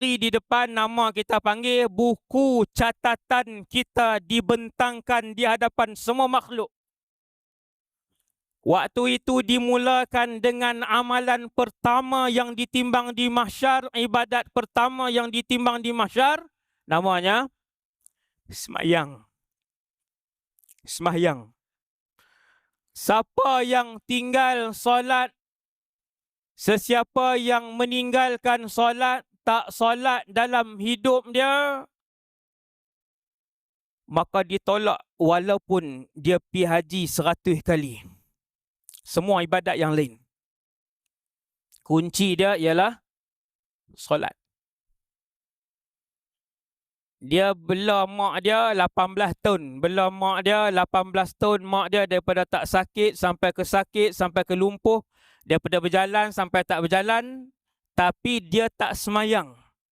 di depan, nama kita panggil, buku catatan kita dibentangkan di hadapan semua makhluk. Waktu itu dimulakan dengan amalan pertama yang ditimbang di mahsyar, ibadat pertama yang ditimbang di mahsyar, namanya sembahyang. Sembahyang. Siapa yang tinggal solat, sesiapa yang meninggalkan solat, tak solat dalam hidup dia, maka ditolak walaupun dia pergi haji 100 kali. Semua ibadat yang lain. Kunci dia ialah solat. Dia bela mak dia 18 tahun. Bela mak dia 18 tahun. Mak dia daripada tak sakit sampai ke lumpuh. Daripada berjalan sampai tak berjalan. Tapi dia tak semayang.